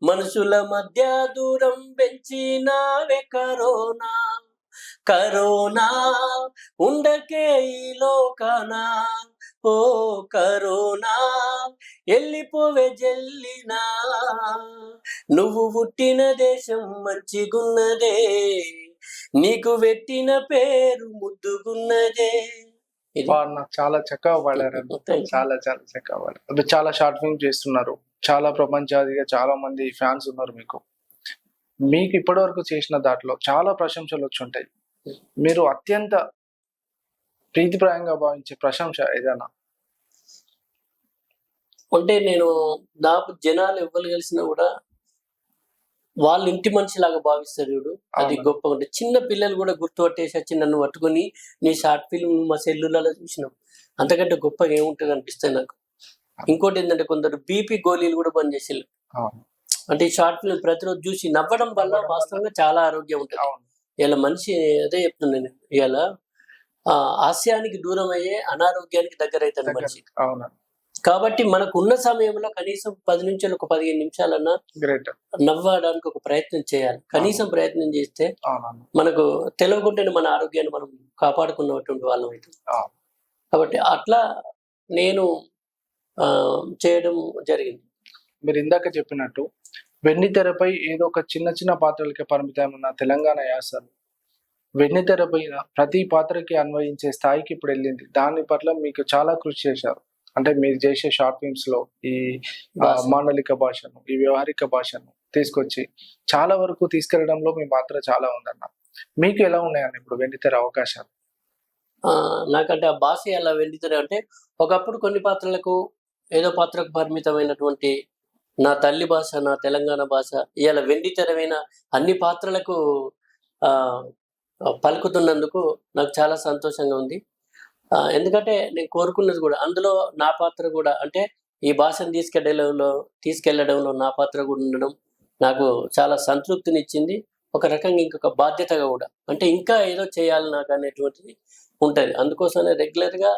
మనుషుల మధ్య దూరం పెంచినావే కరోనా. కరోనా ఉండకే ఈ లోకానా, ఓ కరోనా వెళ్ళిపోవే జల్లినా. నువ్వు పుట్టిన దేశం మంచిగున్నదే, నీకు పెట్టిన పేరు ముద్దుగున్నదే. చాలా చక్కగా పాడారు, చాలా చాలా చక్కగా పాడారు. అది చాలా షార్ట్ ఫిల్మ్ చేస్తున్నారు, చాలా ప్రపంచాదిగా చాలా మంది ఫ్యాన్స్ ఉన్నారు మీకు. మీకు ఇప్పటివరకు చేసిన దాంట్లో చాలా ప్రశంసలు వచ్చి ఉంటాయి. మీరు అత్యంత ప్రీతిప్రాయంగా భావించే ప్రశంస ఏదైనా? అంటే నేను నాకు జనాలు ఎవ్వరు కలిసినా కూడా వాళ్ళ ఇంటి మనిషిలాగా భావిస్తారు చూడు, అది గొప్ప. అంటే చిన్న పిల్లలు కూడా గుర్తుపట్టేసి వచ్చి నన్ను పట్టుకొని నీ షార్ట్ ఫిల్మ్ మా సెల్లులలో చూసినాం, అంతకంటే గొప్పగా ఏముంటుంది అనిపిస్తుంది నాకు. ఇంకోటి ఏంటంటే కొందరు బీపీ గోళీలు కూడా బంద్ చేసేళ్ళు. అంటే ఈ షార్ట్ ఫిల్మ్ ప్రతిరోజు చూసి నవ్వడం వల్ల వాస్తవంగా చాలా ఆరోగ్యం ఉంటుంది. ఇలా మనిషి అదే చెప్తున్నాను, ఇలా హాస్యానికి దూరం అయ్యే అనారోగ్యానికి దగ్గర అవుతాడు మనిషి. కాబట్టి మనకు ఉన్న సమయంలో కనీసం 10 నుంచి ఒక 15 నిమిషాలన్నా నవ్వడానికి ఒక ప్రయత్నం చేయాలి. కనీసం ప్రయత్నం చేస్తే మనకు తెలియకుండానే మన ఆరోగ్యాన్ని మనం కాపాడుకున్నటువంటి వాళ్ళం అవుతుంది. కాబట్టి అట్లా నేను చేయడం జరిగింది. మీరు ఇందాక చెప్పినట్టు వెన్నితెరపై ఏదో ఒక చిన్న చిన్న పాత్రలకి పరిమితమైన తెలంగాణ యాసలు వెన్నితెరపై ప్రతి పాత్రకి అన్వయించే స్థాయికి ఇప్పుడు వెళ్ళింది. దాని పట్ల మీకు చాలా కృషి చేశారు. అంటే మీరు చేసే షార్ట్ ఫిల్మ్స్ లో ఈ మాండలిక భాషను, ఈ వ్యవహారిక భాషను తీసుకొచ్చి చాలా వరకు తీసుకెళ్లడంలో మీ పాత్ర చాలా ఉందన్న. మీకు ఎలా ఉన్నాయండి ఇప్పుడు వెండితెర అవకాశాలు? నాకంటే ఆ భాష ఎలా వెండితెర అంటే, ఒకప్పుడు కొన్ని పాత్రలకు ఏదో పాత్రకు పరిమితమైనటువంటి నా తల్లి భాష, నా తెలంగాణ భాష ఇవాళ వెండితెరమైన అన్ని పాత్రలకు పలుకుతున్నందుకు నాకు చాలా సంతోషంగా ఉంది. ఎందుకంటే నేను కోరుకున్నది కూడా అందులో నా పాత్ర కూడా, అంటే ఈ భాషను తీసుకెళ్లడంలో నా పాత్ర కూడా ఉండడం నాకు చాలా సంతృప్తినిచ్చింది. ఒక రకంగా ఇంకొక బాధ్యతగా కూడా, అంటే ఇంకా ఏదో చేయాలి నాకు అనేటువంటిది ఉంటుంది. అందుకోసమే రెగ్యులర్గా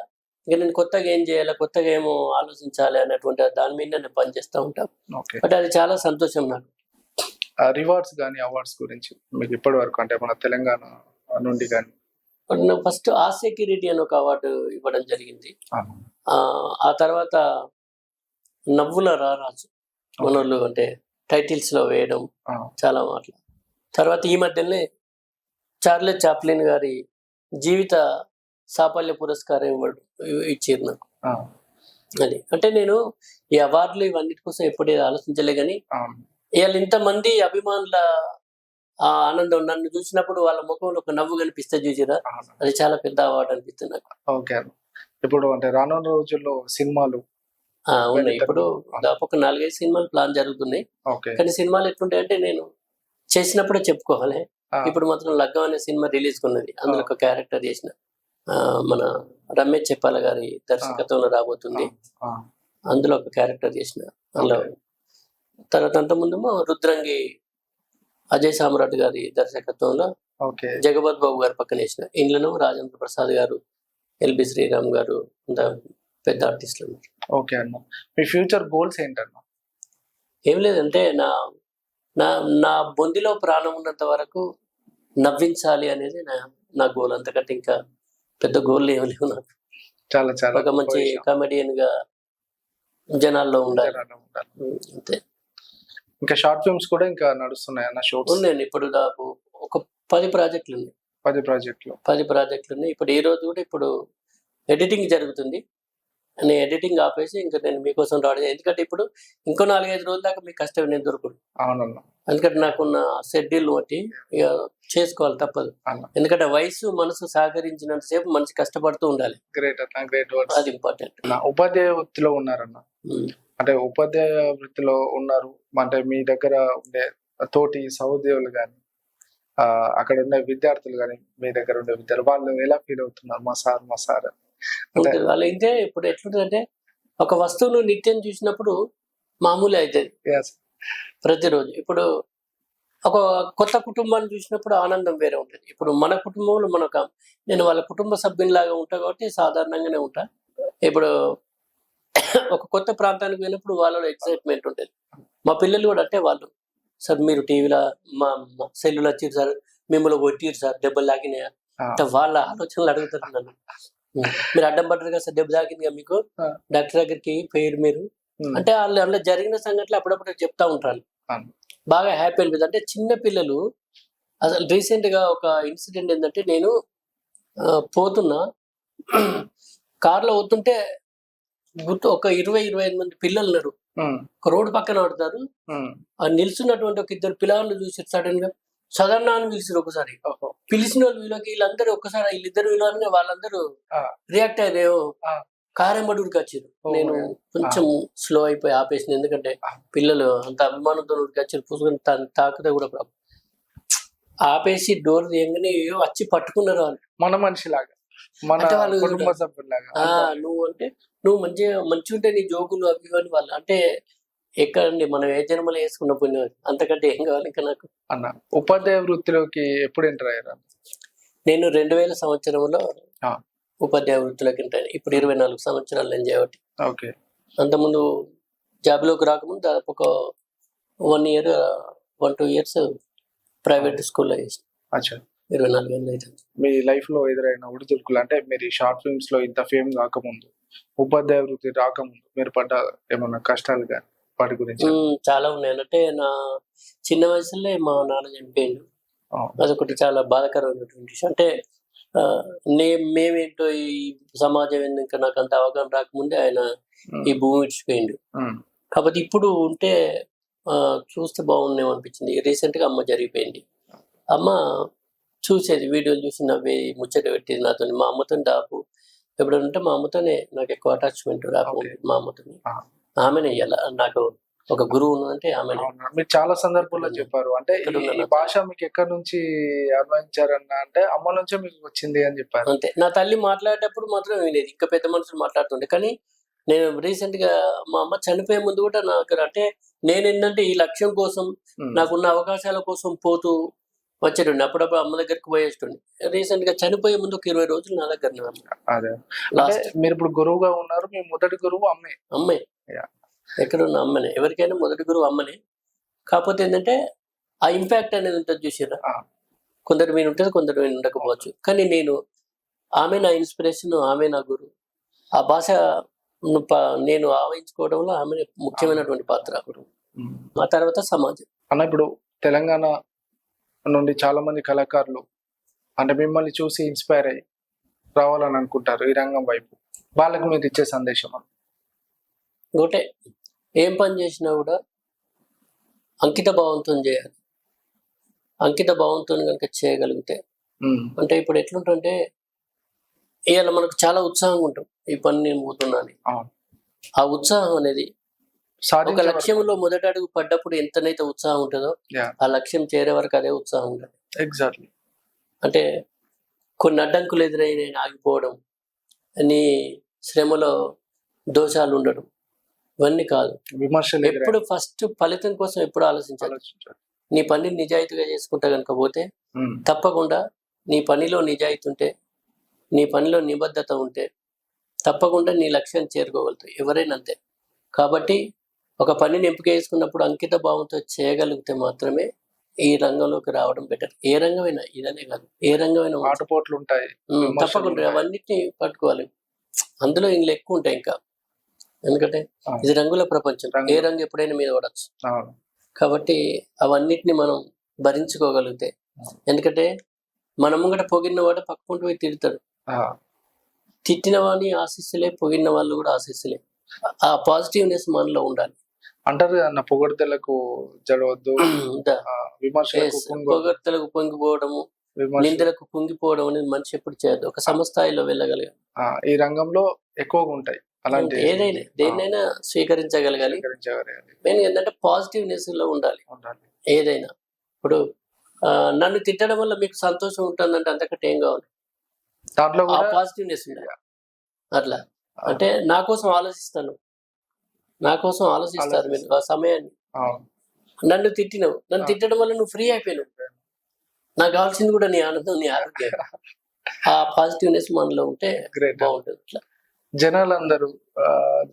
ఇంకా నేను కొత్తగా ఏం చేయాలి, కొత్తగా ఏమో ఆలోచించాలి అనేటువంటి దాని మీద నేను పనిచేస్తూ ఉంటాను. బట్ అది చాలా సంతోషం నాకు. రివార్డ్స్ కానీ అవార్డ్స్ గురించి మీకు ఇప్పటి వరకు, అంటే మన తెలంగాణ నుండి కానీ? ఫస్ట్ ఆసియా కిరీటి అని ఒక అవార్డు ఇవ్వడం జరిగింది. ఆ తర్వాత నవ్వుల రారాజు మనోళ్ళు అంటే టైటిల్స్ లో వేయడం చాలా మాటలు. తర్వాత ఈ మధ్యనే చార్లెస్ చాప్లిన్ గారి జీవిత సాఫల్య పురస్కారం ఇచ్చారు నాకు. అది అంటే నేను ఈ అవార్డులు ఇవన్నిటి కోసం ఎప్పుడే ఆలోచించలే, కానీ ఇవాళ ఇంతమంది అభిమానుల ఆ ఆనందం నన్ను చూసినప్పుడు వాళ్ళ ముఖంలో ఒక నవ్వు కనిపిస్తే చూసిరా, అది చాలా పెద్ద అవార్డు అనిపిస్తుంది నాకు. ఓకే, ఇప్పుడు అంటే రానున్న రోజుల్లో సినిమాలు ఉన్నాయి. ఇప్పుడు దాదాపు ఒక 4-5 సినిమాలు ప్లాన్ జరుగుతున్నాయి. ఓకే. కానీ సినిమాలు ఎట్లుంటాయంటే నేను చేసినప్పుడే చెప్పుకోవాలి. ఇప్పుడు మాత్రం లగ్గం అనే సినిమా రిలీజ్ ఉన్నది. అందులో ఒక క్యారెక్టర్ చేసిన మన రమేష్ చెప్పాల గారి దర్శకత్వంలో రాబోతుంది. అందులో ఒక క్యారెక్టర్ చేసిన. అందులో తర్వాత అంతకుముందేమో రుద్రంగి అజయ్ సామ్రాట్ గారి దర్శకత్వంలో జగపత్ బాబు గారు పక్కన వేసిన. ఇందులోనూ రాజేంద్ర ప్రసాద్ గారు, ఎల్బి శ్రీరామ్ గారు అంత పెద్ద ఆర్టిస్టులు ఉన్నారు. ఓకే అన్న. మీ ఫ్యూచర్ గోల్స్ ఏంటన్నా? ఏం లేదంటే నా నా నా బొందిలో ప్రాణం ఉన్నంత వరకు నవ్వించాలి అనేది నా గోల్. అంతకంటే ఇంకా పెద్ద గోల్ ఏమి లేవు నాకు. చాలా చాలా ఒక మంచి కామెడియన్ గా జనాల్లో ఉండాలి అంతే. ఇంకా షార్ట్ ఫిల్మ్స్ కూడా ఇంకా నడుస్తున్నాయి అన్న? షోస్ ఉన్నాయండి. ఇప్పుడు దాదాపు ఒక 10 ప్రాజెక్టులు ఉన్నాయి. 10 ప్రాజెక్టులు ఉన్నాయి. ఇప్పుడు ఈ రోజు కూడా ఇప్పుడు ఎడిటింగ్ జరుగుతుంది. నేను ఎడిటింగ్ ఆపేసి ఇంకా నేను మీకోసం రావడం, ఎందుకంటే ఇప్పుడు ఇంకో 4-5 రోజుల దాకా మీకు కష్టం నేను దొరకదు. అవునన్నా. ఎందుకంటే నాకున్న షెడ్యూల్ బట్టి ఇక చేసుకోవాలి, తప్పదు. ఎందుకంటే వయసు మనసు సహకరించినంత సేపు మనిషి కష్టపడుతూ ఉండాలి. గ్రేట్ అన్న, గ్రేట్. అది ఇంపార్టెంట్. ఉపాధ్యాయ వృత్తిలో ఉన్నారన్న, అంటే ఉపాధ్యాయ వృత్తిలో ఉన్నారు అంటే మీ దగ్గర ఉండే తోటి సహోద్యోగులు కానీ అక్కడ ఉండే విద్యార్థులు కానీ మీ దగ్గర ఉండే విద్యార్థులు వాళ్ళు ఎలా ఫీల్ అవుతున్నారు? మా సార్ వాళ్ళు అయితే ఇప్పుడు ఎట్లుంటుందంటే ఒక వస్తువును నిత్యం చూసినప్పుడు మామూలు అవుతుంది ప్రతిరోజు. ఇప్పుడు ఒక కొత్త కుటుంబాన్ని చూసినప్పుడు ఆనందం వేరే ఉంటుంది. ఇప్పుడు మన కుటుంబంలో నేను వాళ్ళ కుటుంబ సభ్యునిలాగా ఉంటా కాబట్టి సాధారణంగానే ఉంటా. ఇప్పుడు ఒక కొత్త ప్రాంతానికి వెళ్ళినప్పుడు వాళ్ళలో ఎక్సైట్మెంట్ ఉంటుంది. మా పిల్లలు కూడా అంటే వాళ్ళు, సార్ మీరు టీవీలో మా సెల్లులు వచ్చారు సార్, మిమ్మల్ని కొట్టిరు సార్, దెబ్బలు తాకినాయా అంటే వాళ్ళ ఆలోచనలు అడుగుతారు నన్ను. మీరు అడ్డం పడ్డారు కదా సార్, దెబ్బ తాకిందిగా మీకు, డాక్టర్ దగ్గరికి పోయారు మీరు అంటే వాళ్ళు అందులో జరిగిన సంఘటనలు అప్పుడప్పుడు చెప్తా ఉంటారు. బాగా హ్యాపీ అనిపిస్తుంది. అంటే చిన్న పిల్లలు అసలు రీసెంట్ గా ఒక ఇన్సిడెంట్ ఏంటంటే, నేను పోతున్నా కార్లో వస్తుంటే గుర్తు ఒక 20-25 మంది పిల్లలు ఉన్నారు. ఒక రోడ్డు పక్కన ఆడుతారు. నిల్చున్నటువంటి ఒక 2 పిల్లలు చూసి సడన్ గా సదన్న అని పిలిచారు. ఒకసారి పిలిచిన వాళ్ళు వీళ్ళందరూ ఒక్కసారి వీళ్ళిద్దరు వీళ్ళని వాళ్ళందరూ రియాక్ట్ అయ్యారు. కారెంబడి వచ్చారు. నేను కొంచెం స్లో అయిపోయి ఆపేసింది, ఎందుకంటే పిల్లలు అంత అభిమానంతో వచ్చారు. పూసుకొని తాకితే కూడా ఆపేసి డోర్ తీయగానే వచ్చి పట్టుకున్నారు వాళ్ళు. మన మనిషిలాగా, కుటుంబ సభ్యులాగా. నువ్వు మంచిగా ఉంటే నీ జోకులు అవి అని వాళ్ళు అంటే ఎక్కడండి మనం ఏ జన్మలో వేసుకున్న పుణ్యం, అంతకంటే ఏం కావాలి ఇంకా నాకు. అన్న, ఉపాధ్యాయ వృత్తిలోకి ఎప్పుడు ఎంటర్ అయ్యారు? నేను 2000 సంవత్సరంలో ఉపాధ్యాయ వృత్తిలోకి ఎంటర్ అయ్యాను. ఇప్పుడు 24 సంవత్సరాలు నేను చేయబట్టి. ఓకే. అంతకుముందు జాబ్లోకి రాకముందు దాదాపు ఒక 1-2 ఇయర్స్ ప్రైవేట్ స్కూల్లో చేసాను. 24 ఏళ్ళు అయితే. మీ లైఫ్ లో ఎదురైన ఒడిదుడుకులు అంటే మీరు షార్ట్ ఫిల్మ్స్ లో ఇంత ఫేమ్ కాకముందు, ఉపాధ్యాయ వృత్తి రాకముందు మీరు పడ్డ ఏమన్నా కష్టాలు కానీ వాటి గురించి? చాలా ఉన్నాయి. అంటే నా చిన్న వయసులో మా నాన్న చనిపోయిండు. అదొకటి చాలా బాధాకరమైనటువంటి విషయం. అంటే మేమేంటో ఈ సమాజం ఇంకా నాకు అంత అవగాహన రాకముందే ఆయన ఈ భూమి విడిచిపోయిండు. కాబట్టి ఇప్పుడు ఉంటే చూస్తే బాగుండేమో అనిపించింది. రీసెంట్ గా అమ్మ జరిగిపోయింది. అమ్మ చూసేది, వీడియోలు చూసి నవ్వే ముచ్చట పెట్టేది నాతో. మా అమ్మతో దాపు ఎప్పుడంటే మా అమ్మతోనే నాకు ఎక్కువ అటాచ్మెంట్ రాకుండా. మా అమ్మతోనే, ఆమెనే ఇయ్యాల నాకు ఒక గురువు ఉన్నదంటే ఆమె. మీరు చాలా సందర్భాల్లో చెప్పారు అంటే ఈ భాష మీకు ఎక్కడి నుంచి అనుభవించారన్న అంటే అమ్మ నుంచే మీకు వచ్చింది అని చెప్పారు. అంతే. నా తల్లి మాట్లాడేటప్పుడు మాత్రం వినేది, ఇంకా పెద్ద మనుషులు మాట్లాడుతుండే. కానీ నేను రీసెంట్ గా మా అమ్మ చనిపోయే ముందు కూడా నాకు అంటే నేను ఏంటంటే ఈ లక్ష్యం కోసం, నాకున్న అవకాశాల కోసం పోతూ వచ్చేటండి. అప్పుడప్పుడు అమ్మ దగ్గరికి పోయేస్తుండే. రీసెంట్ గా చనిపోయే ముందు ఒక 20 రోజులు నా దగ్గర. మీరు ఇప్పుడు గురువుగా ఉన్నారు, మీ మొదటి గురువు అమ్మే. ఎక్కడున్న అమ్మనే, ఎవరికైనా మొదటి గురువు అమ్మనే. కాకపోతే ఏంటంటే ఆ ఇంపాక్ట్ అనేది ఉంటుంది చూసారా, కొందరు మీద ఉంటుంది, కొందరు మీద ఉండకపోవచ్చు. కానీ ఆమె నా ఇన్స్పిరేషన్, ఆమె నా గురువు. ఆ భాష నేను ఆవహించుకోవడంలో ఆమె ముఖ్యమైనటువంటి పాత్ర. ఆ తర్వాత సమాజం అన్న. ఇప్పుడు తెలంగాణ నుండి చాలా మంది కళాకారులు అంటే మిమ్మల్ని చూసి ఇన్స్పైర్ అయ్యి రావాలని అనుకుంటారు ఈ రంగం వైపు. వాళ్ళకి మీరు ఇచ్చే సందేశం? ఒకటే, ఏం పని చేసినా కూడా అంకిత భావంతో చేయాలి. అంకిత భావంతో కనుక చేయగలిగితే అంటే ఇప్పుడు ఎట్లుంటుంటే ఇవాళ మనకు చాలా ఉత్సాహంగా ఉంటాం, ఈ పని నేను పోతున్నాను. ఆ ఉత్సాహం అనేది ఒక సాధించే లక్ష్యంలో మొదటి అడుగు పడ్డప్పుడు ఎంతనైతే ఉత్సాహం ఉంటుందో ఆ లక్ష్యం చేరే వరకు అదే ఉత్సాహం ఉంటుంది. ఎగ్జాక్ట్లీ. అంటే కొన్ని అడ్డంకులు ఎదురై నేను ఆగిపోవడం, నీ శ్రమలో దోషాలు ఉండడం, ఇవన్నీ కాదు. విమర్శలు ఎప్పుడు ఫస్ట్ ఫలితం కోసం ఎప్పుడు ఆలోచించాలి. నీ పనిని నిజాయితీగా చేసుకుంటా కనుక పోతే తప్పకుండా నీ పనిలో నిజాయితీ ఉంటే, నీ పనిలో నిబద్ధత ఉంటే తప్పకుండా నీ లక్ష్యాన్ని చేరుకోగలుగుతావు. ఎవరైనా అంతే. కాబట్టి ఒక పనిని ఎంపిక చేసుకున్నప్పుడు అంకిత భావంతో చేయగలిగితే మాత్రమే ఈ రంగంలోకి రావడం బెటర్. ఏ రంగమైనా, ఇదనే కాదు, ఏ రంగమైనా ఆటుపోట్లు ఉంటాయి. తప్పకుండా అవన్నిటిని పట్టుకోవాలి. అందులో ఇందులో ఎక్కువ ఉంటాయి ఇంకా. ఎందుకంటే ఇది రంగుల ప్రపంచం. ఏ రంగు ఎప్పుడైనా మీద పడచ్చు. కాబట్టి అవన్నిటిని మనం భరించుకోగలిగితే, ఎందుకంటే మన ముంగట పొగిడిన వాడు పక్కకుంటూ పోయి తిడతాడు. తిట్టిన వాడిని ఆశిస్తులే, పొగిడిన వాళ్ళు కూడా ఆశిస్తులే. ఆ పాజిటివ్నెస్ మనలో ఉండాలి. అంటారు అన్న పొగడ్తలకు జరగవద్దు, పొగడ్తలకు పొంగిపోవడము, నిందలకు కుంగిపోవడం అనేది మనిషి ఎప్పుడు చేయదు. ఒక సమస్థాయిలో వెళ్ళగలగాలి. ఈ రంగంలో ఎక్కువగా ఉంటాయి అలాంటి. ఏదైనా దేన్నైనా స్వీకరించగలగాలి. మెయిన్ ఏంటంటే పాజిటివ్నెస్ లో ఉండాలి ఏదైనా. ఇప్పుడు నన్ను తిట్టడం వల్ల మీకు సంతోషం ఉంటుందంటే అంతకంటే ఏం కావాలి. దాంట్లో పాజిటివ్నెస్ ఉండాలి. అట్లా అంటే నా కోసం ఆలోచిస్తాను, నా కోసం ఆలోచిస్తారు మీరు ఆ సమయాన్ని. నన్ను తిట్టినవు, నన్ను తిట్టడం వల్ల నువ్వు ఫ్రీ అయిపోయినావు. నాకు కావాల్సింది కూడా నీ ఆనందం, నీ ఆరోగ్యం. ఆ పాజిటివ్నెస్ మనలో ఉంటే బాగుంటుంది. అట్లా జనాలందరూ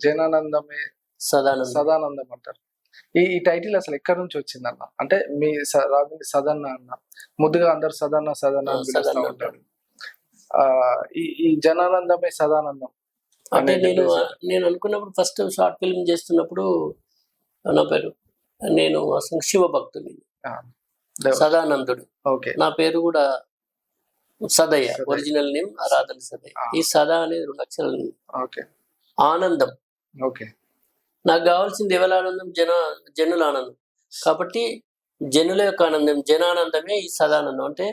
జనానందమే సదానందం అంటారు. ఈ టైటిల్ అసలు ఎక్కడి నుంచి వచ్చిందన్న? అంటే మీ సదన్న అన్న, ముద్దుగా అందరు సదన్న సదన్న అని పిలుస్తూ ఉంటారు. ఈ జనానందమే సదానందం అంటే నేను అనుకున్నప్పుడు ఫస్ట్ షార్ట్ ఫిల్మ్ చేస్తున్నప్పుడు నా పేరు, నేను అసలు శివ భక్తుని, సదానందుడు. నా పేరు కూడా సదయ్య, ఒరిజినల్ నేమ్ ఆరాధన సదయ్య. ఈ సదా అనేది 2 అక్షరాలు. ఆనందం. నాకు కావాల్సింది ఎవరి ఆనందం? జనుల ఆనందం. కాబట్టి జనుల యొక్క ఆనందం, జనానందమే ఈ సదానందం. అంటే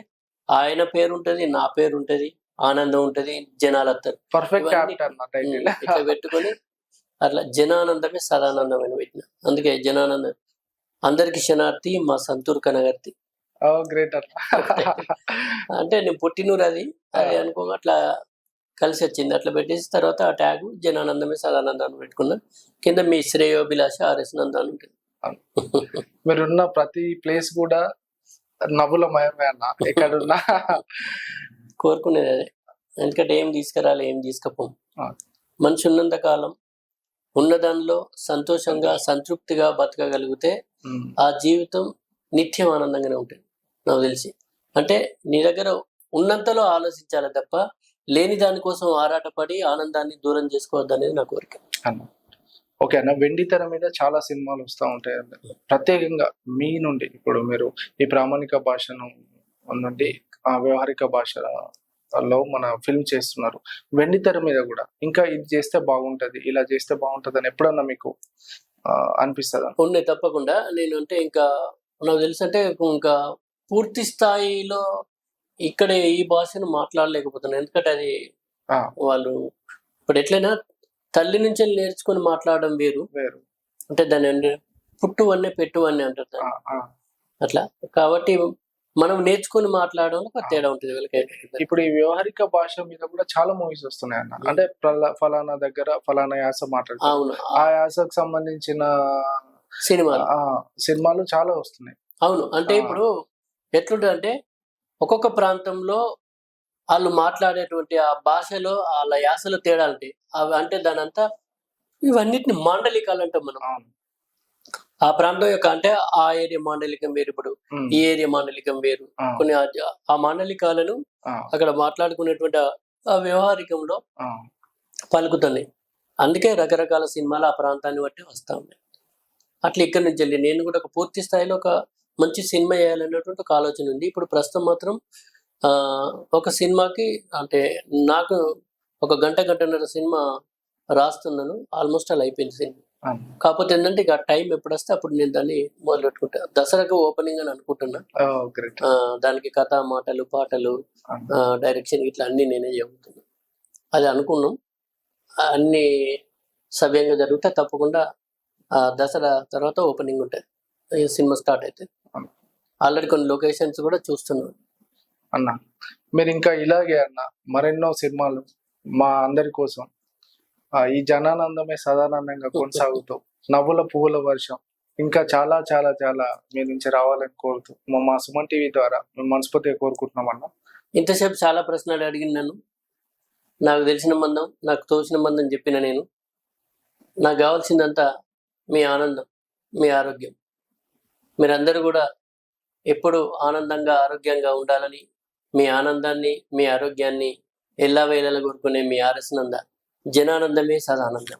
ఆయన పేరు ఉంటది, నా పేరు ఉంటది, ఆనందం ఉంటది, జనాలు వస్తారు. ఇట్లా పెట్టుకొని అట్లా జనానందమే సదానందం అని పెట్టిన. అందుకే జనానందం. అందరికి శనార్థి, మా సంతూర్ కనగర్తి. అంటే నేను పుట్టినూరు అది అనుకో అట్లా కలిసి వచ్చింది. అట్లా పెట్టేసి తర్వాత ఆ ట్యాగ్ జనానందమే సదానందాన్ని పెట్టుకున్నా. కింద మీ శ్రేయోభిలాష ఆర్ఎస్ నందాన్ని ఉంటుంది. మీరున్న ప్రతి ప్లేస్ కూడా నవ్వులమయమే అన్న. ఎక్కడున్నా కోరుకునేది అదే. ఎందుకంటే ఏం తీసుకురాలి, ఏం తీసుకపోం. మనిషి ఉన్నంత కాలం ఉన్న దానిలో సంతోషంగా సంతృప్తిగా బతకగలిగితే ఆ జీవితం నిత్యం ఆనందంగానే ఉంటుంది నాకు తెలిసి. అంటే నీ దగ్గర ఉన్నంతలో ఆలోచించాలి తప్ప లేని దానికోసం ఆరాటపడి ఆనందాన్ని దూరం చేసుకోవద్దు అనేది నా కోరిక. ఓకే అన్న, వెండి తెర మీద చాలా సినిమాలు వస్తూ ఉంటాయి. ప్రత్యేకంగా మీ నుండి ఇప్పుడు మీరు ఈ ప్రామాణిక భాషను నుండి ఆ వ్యవహారిక భాషలో మన ఫిల్మ్ చేస్తున్నారు. వెండి తెర మీద కూడా ఇంకా ఇది చేస్తే బాగుంటది, ఇలా చేస్తే బాగుంటది అని ఎప్పుడన్నా మీకు అనిపిస్తుందా? ఉన్నాయి తప్పకుండా. నేను అంటే ఇంకా నాకు తెలుసు అంటే ఇంకా పూర్తి స్థాయిలో ఇక్కడ ఈ భాషను మాట్లాడలేకపోతున్నాను. ఎందుకంటే అది వాళ్ళు ఇప్పుడు ఎట్లయినా తల్లి నుంచి నేర్చుకొని మాట్లాడడం వేరు. అంటే దాన్ని పుట్టు అనే పెట్టు అని అంటారు అట్లా. కాబట్టి మనం నేర్చుకొని మాట్లాడడం తేడా ఉంటుంది. ఇప్పుడు ఈ వ్యవహారిక భాష మీద కూడా చాలా మూవీస్ వస్తున్నాయి అన్న. అంటే ఫలానా దగ్గర ఫలానా యాస మాట్లాడుతారు, ఆ యాసకు సంబంధించిన సినిమాలు చాలా వస్తున్నాయి. అవును. అంటే ఇప్పుడు ఎట్లుంటుంది అంటే ఒక్కొక్క ప్రాంతంలో వాళ్ళు మాట్లాడేటువంటి ఆ భాషలో వాళ్ళ యాసలో తేడా ఉంటాయి. అవి అంటే దాని అంతా ఇవన్నిటిని మాండలికాలు అంటాం మనం. ఆ ప్రాంతం యొక్క అంటే ఆ ఏరియా మాండలికం వేరు, ఇప్పుడు ఈ ఏరియా మాండలికం వేరు. కొన్ని ఆ మాండలికాలను అక్కడ మాట్లాడుకునేటువంటి ఆ వ్యవహారికంలో పలుకుతున్నాయి. అందుకే రకరకాల సినిమాలు ఆ ప్రాంతాన్ని బట్టి వస్తా ఉన్నాయి. అట్లా ఇక్కడి నుంచి వెళ్ళి నేను కూడా ఒక పూర్తి స్థాయిలో ఒక మంచి సినిమా చేయాలనేటువంటి ఒక ఆలోచన ఉంది. ఇప్పుడు ప్రస్తుతం మాత్రం ఒక సినిమాకి అంటే నాకు ఒక గంటన్నర సినిమా రాస్తున్నాను. ఆల్మోస్ట్ అలా అయిపోయింది సినిమా. కాకపోతే ఏంటంటే ఇక టైం ఎప్పుడు వస్తే అప్పుడు నేను దాన్ని మొదలు పెట్టుకుంటా. దసరాకు ఓపెనింగ్ అని అనుకుంటున్నా. దానికి కథ, మాటలు, పాటలు, డైరెక్షన్ ఇట్లా అన్ని నేనే చెబుతున్నా. అది అనుకున్నాం. అన్ని సవ్యంగా జరిగితే తప్పకుండా ఆ దసరా తర్వాత ఓపెనింగ్ ఉంటుంది, ఈ సినిమా స్టార్ట్ అయితే. ఆల్రెడీ కొన్ని లొకేషన్స్ కూడా చూస్తున్నాం అన్న. మీరు ఇంకా ఇలాగే అన్న మరెన్నో సినిమాలు మా అందరి కోసం ఈ జనానందమే సదానందంగా కొనసాగుతూ నవ్వుల పువ్వుల వర్షం ఇంకా చాలా చాలా చాలా మీ నుంచి రావాలని కోరుతూ మా సుమన్ టీవీ ద్వారా మేము మనస్ఫూర్తిగా కోరుకుంటున్నాం అన్న. ఇంతసేపు చాలా ప్రశ్నలు అడిగిన నన్ను, నాకు తెలిసిన మందం, నాకు తోచిన మందం చెప్పిన నేను. నాకు కావాల్సిందంతా మీ ఆనందం, మీ ఆరోగ్యం. మీరందరూ కూడా ఎప్పుడు ఆనందంగా ఆరోగ్యంగా ఉండాలని, మీ ఆనందాన్ని మీ ఆరోగ్యాన్ని ఎల్లవేళలా కోరుకునే మీ ఆర్ఎస్ నంద. జనానందమే సదానందం.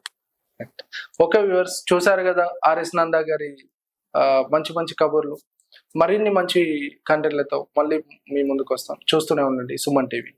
ఓకే వ్యూవర్స్, చూసారు కదా ఆర్ఎస్ నంద గారి మంచి మంచి కబుర్లు. మరిన్ని మంచి కంటెంట్లతో మళ్ళీ మీ ముందుకు వస్తాం. చూస్తూనే ఉండండి సుమన్ టీవీ.